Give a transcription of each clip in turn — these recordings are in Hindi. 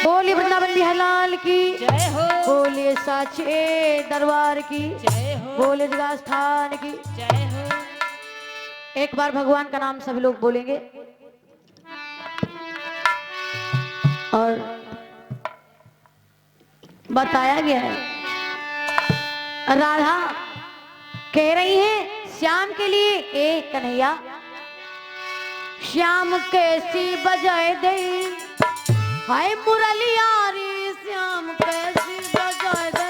बोलिए वृंदावन बिहार लाल की जय हो। बोलिए साचे दरबार की जय हो। बोलिए जगह स्थान की जय हो। एक बार भगवान का नाम सभी लोग बोलेंगे और बताया गया है राधा कह रही है श्याम के लिए एक कन्हैया श्याम कैसी बजाए दे हाय मुरलिया रे श्याम कैसी बजाए दे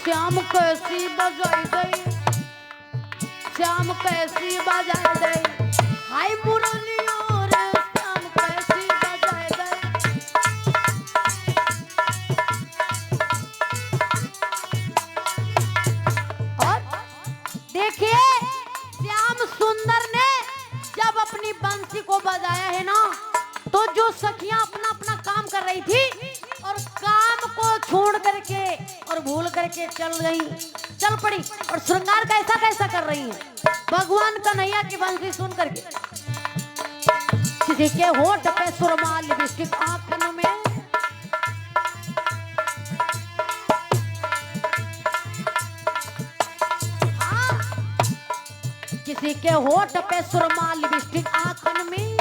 श्याम कैसी बजाए दे श्याम कैसी बजाए दे हाय मुरलिया रे श्याम कैसी बजाए दे और देखिए श्याम सुंदर ने जब अपनी बंसी को बजाया है ना तो जो सखियां अपना अपना काम कर रही थी और काम को छोड़ करके और भूल करके चल पड़ी और श्रृंगार कैसा कैसा कर रही है भगवान कन्हैया की बंसी सुन करके किसी के होठ पे सुरमा लिपस्टिक आंखों में किसी के होठ पे सुरमा लिपस्टिक आंखों में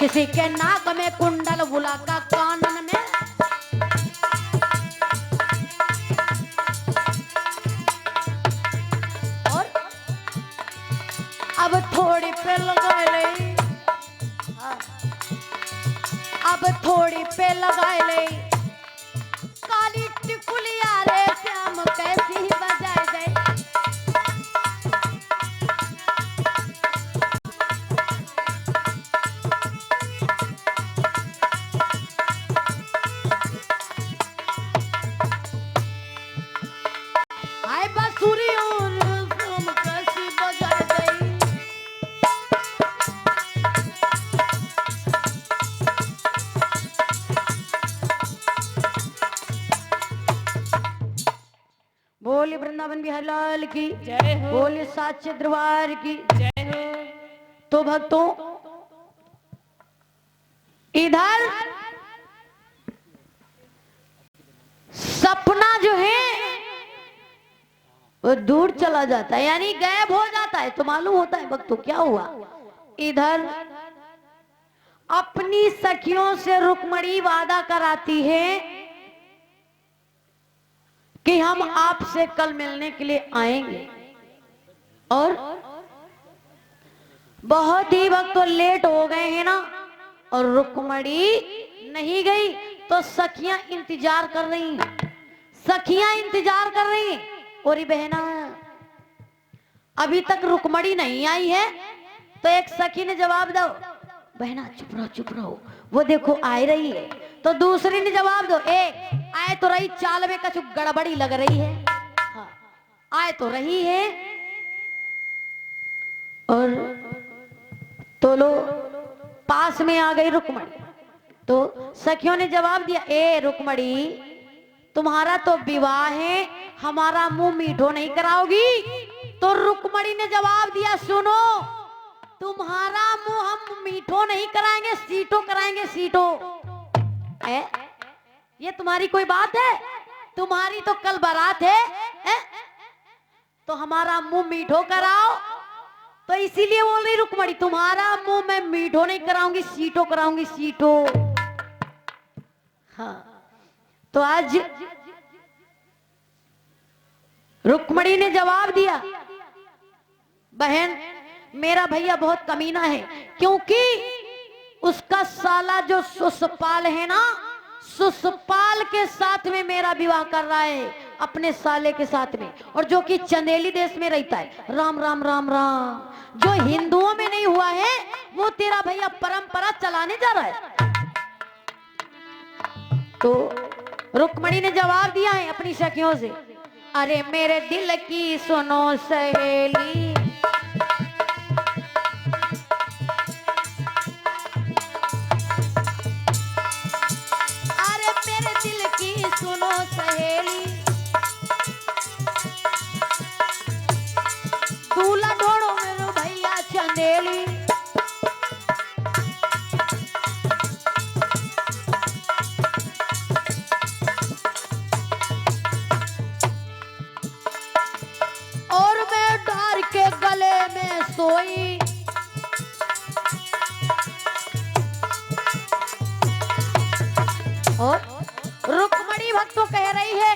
किसी के नाक में कुंडल बुला का कानन में और अब थोड़ी पे लगाए ले अब थोड़ी पे लगाए ले काली टिकुलिया रे श्याम कैसी बजाए दे बोले वृंदावन बिहार लाल की जय हो। बोले साचे दरबार की जय हो। तो भक्तों इधर सपना जो है वो दूर चला जाता है यानी गायब हो जाता है तो मालूम होता है भक्तों क्या हुआ इधर अपनी सखियों से रुक्मणी वादा कराती है कि हम आपसे कल मिलने के लिए आएंगे और बहुत ही वक्त तो लेट हो गए हैं ना और रुक्मणी नहीं गई तो सखियां इंतजार कर रही हैं सखियां इंतजार कर रही हैं और बहना अभी तक रुक्मणी नहीं आई है तो एक सखी ने जवाब दो बहना चुप रहो वो देखो आ रही है तो दूसरी ने जवाब दो आए तो रही चाल में कुछ गड़बड़ी लग रही है हाँ, आए तो रही है और तो लो पास में आ गई रुक्मणी तो सखियों ने जवाब दिया रुक्मणी तुम्हारा तो विवाह है हमारा मुंह मीठो नहीं कराओगी तो रुक्मणी ने जवाब दिया सुनो तुम्हारा मुंह हम मीठो नहीं कराएंगे सीटो कराएंगे सीटो ये तुम्हारी कोई बात है तुम्हारी तो कल बारात है तो हमारा मुंह मीठो कराओ तो इसीलिए बोल रही रुक्मणी तुम्हारा मुंह मैं मीठो नहीं कराऊंगी सीटो कराऊंगी सीटो हाँ तो आज रुक्मणी ने जवाब दिया बहन मेरा भैया बहुत कमीना है क्योंकि उसका साला जो सुसपाल है ना सुसपाल के साथ में मेरा विवाह कर रहा है अपने साले के साथ में और जो कि चंदेली देश में रहता है राम राम राम राम जो हिंदुओं में नहीं हुआ है वो तेरा भैया परंपरा चलाने जा रहा है तो रुक्मणी ने जवाब दिया है अपनी सखियों से, अरे मेरे दिल की सुनो सहेली, अरे मेरे दिल की सुनो सहेली, दूल्हा ढोड़ो मेरे भैया चंदेली, और मैं डार के गले में सोई, और रुक्मणी भक्तों कह रही है,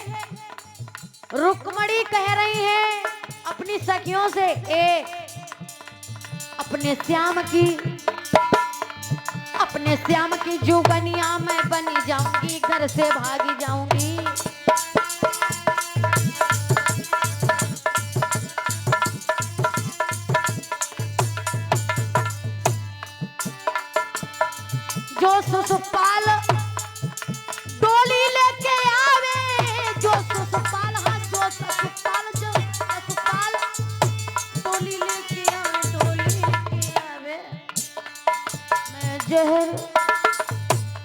रुक्मणी कह रही है अपनी सखियों से, अपने श्याम की जुगनिया मैं बनी जाऊंगी, घर से भागी जाऊंगी, जो सुसपाल डोली लेके आवे, जो सुसपाल, हाँ जो सुसपाल, जो सुसपाल डोली लेके आवे, डोली लेके आवे,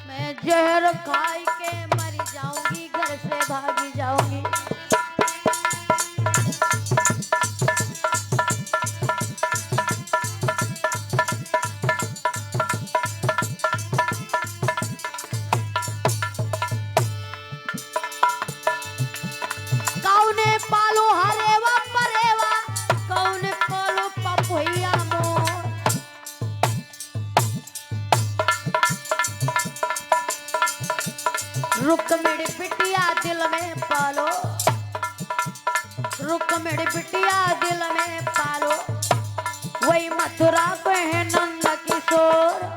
मैं जहर खाई के मरी जाऊंगी, घर से भागी जाऊंगी, कौने पालो हरेवा परेवा, कौने पालो पपुइया मोर, रुक्मिणी बिटिया दिल में पालो, रुक्मिणी बिटिया दिल में पालो, वही मथुरा को है नंद किशोर,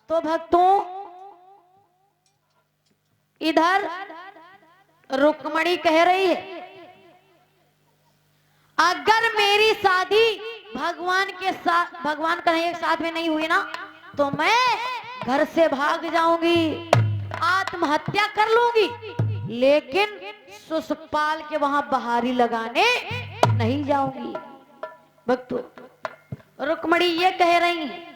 तो भक्तों इधर रुक्मणी कह रही है, अगर मेरी शादी भगवान के साथ, भगवान का एक साथ में नहीं हुई ना, तो मैं घर से भाग जाऊंगी, आत्महत्या कर लूंगी, लेकिन सुसपाल के वहां बहारी लगाने नहीं जाऊंगी। भक्तों रुक्मणी ये कह रही है,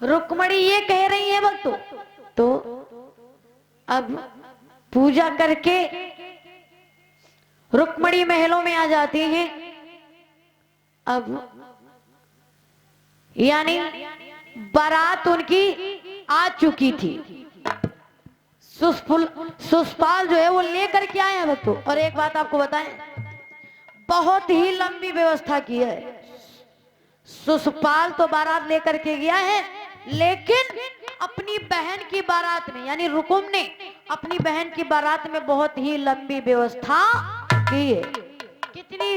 रुक्मणी ये कह रही है भक्तों। तो अब पूजा करके रुक्मणी महलों में आ जाती हैं। अब यानी बारात उनकी आ चुकी थी, सुसपाल जो है वो लेकर के आए हैं भक्तों। और एक बात आपको बताएं, बहुत ही लंबी व्यवस्था की है। सुसपाल तो बारात लेकर के गया है, लेकिन अपनी बहन की बारात में, यानी रुकुम ने अपनी बहन की बारात में बहुत ही लंबी व्यवस्था की है। कितनी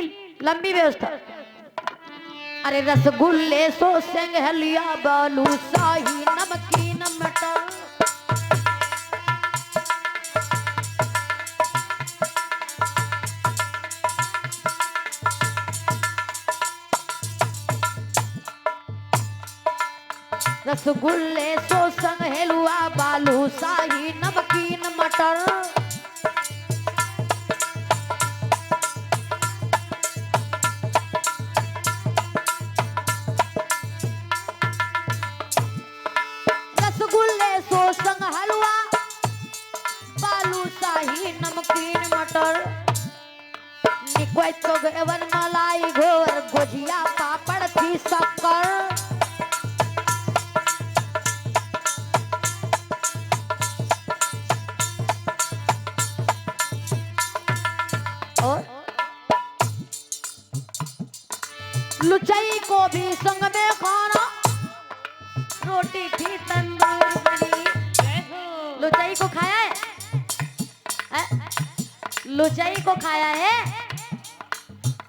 लंबी व्यवस्था? अरे रसगुल्ले सो सिंघलिया बालू शाही नमकीन मटर, रसगुल्ले सो संग हलवा बालू शाही नमकीन मटर, रसगुल्ले सो संग हलवा बालू शाही नमकीन मटर, निकोय तो गेवन मलाई घोर गुजिया पापड़ थी शक्कर, लुचाई को भी संग में खाना, रोटी थी तंदूर बनी। लुचाई को खाया है? लुचाई को खाया है?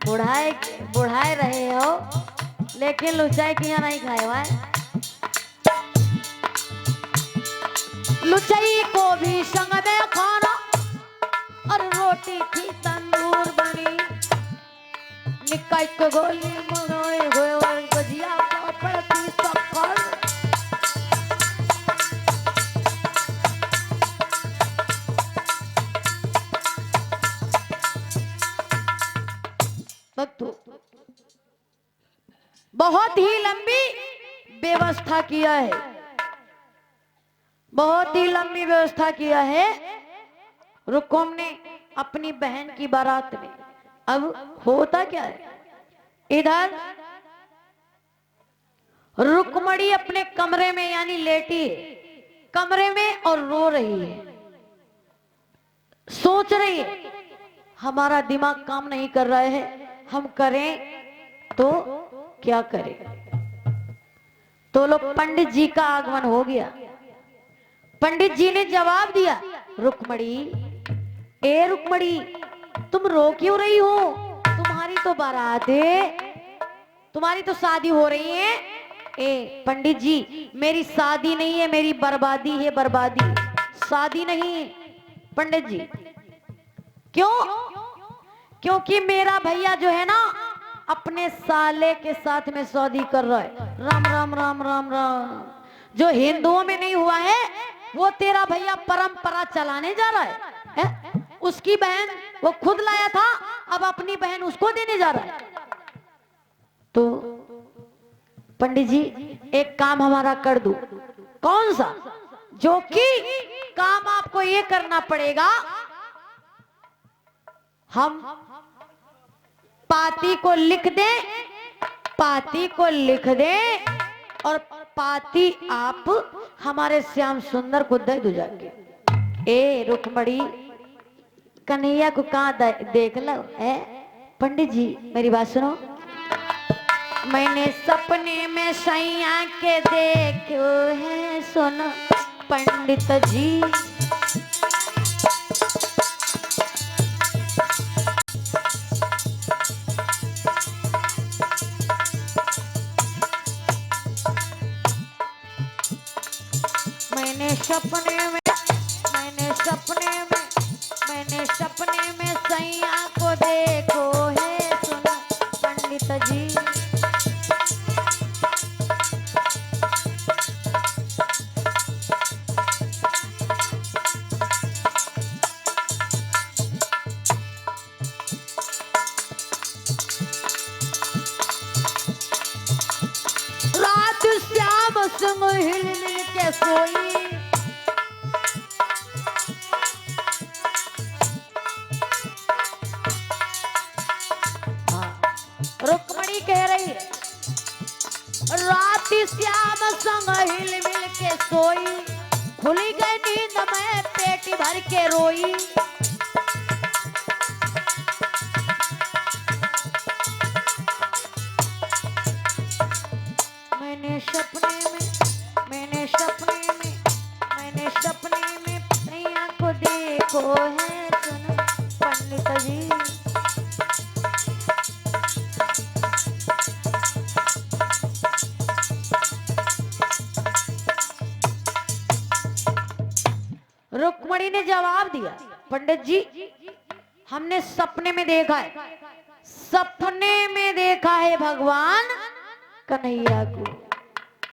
बुढ़ाए रहे हो, लेकिन लुचाई की यहाँ नहीं खाए हुआ है। लुचाई को भी संग में खाना और रोटी थी तंदूर बनी, निकाय को गोली मोए गोए गजिया पड़ती सफर। भक्तों बहुत ही लंबी व्यवस्था किया है, बहुत ही लंबी व्यवस्था किया है रुकुम ने अपनी बहन की बारात में। अब होता क्या है, इधर रुक्मणी अपने कमरे में यानी लेटी है कमरे में और रो रही है, सोच रही है हमारा दिमाग काम नहीं कर रहा है, हम करें तो क्या करें। तो लोग पंडित जी का आगमन हो गया। पंडित जी ने जवाब दिया, रुक्मणी, ए रुक्मणी, तुम रो क्यों रही हो? तुम्हारी तो बारात है, तुम्हारी तो शादी हो रही है। ए पंडित जी, मेरी शादी नहीं है, मेरी बर्बादी है, बर्बादी, शादी नहीं है। पंडित जी, क्यों? क्योंकि मेरा भैया जो है ना अपने साले के साथ में शादी कर रहा है। राम राम राम राम राम। जो हिंदुओं में नहीं हुआ है वो तेरा भैया परंपरा चलाने जा रहा है? उसकी बहन वो खुद लाया था, अब अपनी बहन उसको देने जा रहा है। तो पंडित जी एक काम हमारा कर दो। कौन सा? जो कि काम आपको ये करना पड़ेगा, हम पाती को लिख दें, पाती को लिख दें और पाती आप हमारे श्याम सुंदर को दे दो जाके। ए रुक्मणी, कन्हैया को कहाँ देख लो है? पंडित जी मेरी बात सुनो। मैंने सपने में सैया के देखो है, सुनो पंडित जी। मैंने सपने में सैया को देखो है, सुनो पंडित जी। रात श्याम संग हिल मिल के सोई, रुक्मणी कह रही है, रात श्याम संग हिल मिल के सोई, खुली गई नींद में पेट भर के रोई। मैंने सपने में सैया को देखो है, सुनो पंडित जी। रुक्मणी ने जवाब दिया, पंडित जी हमने सपने में देखा है, सपने में देखा है भगवान कन्हैया को।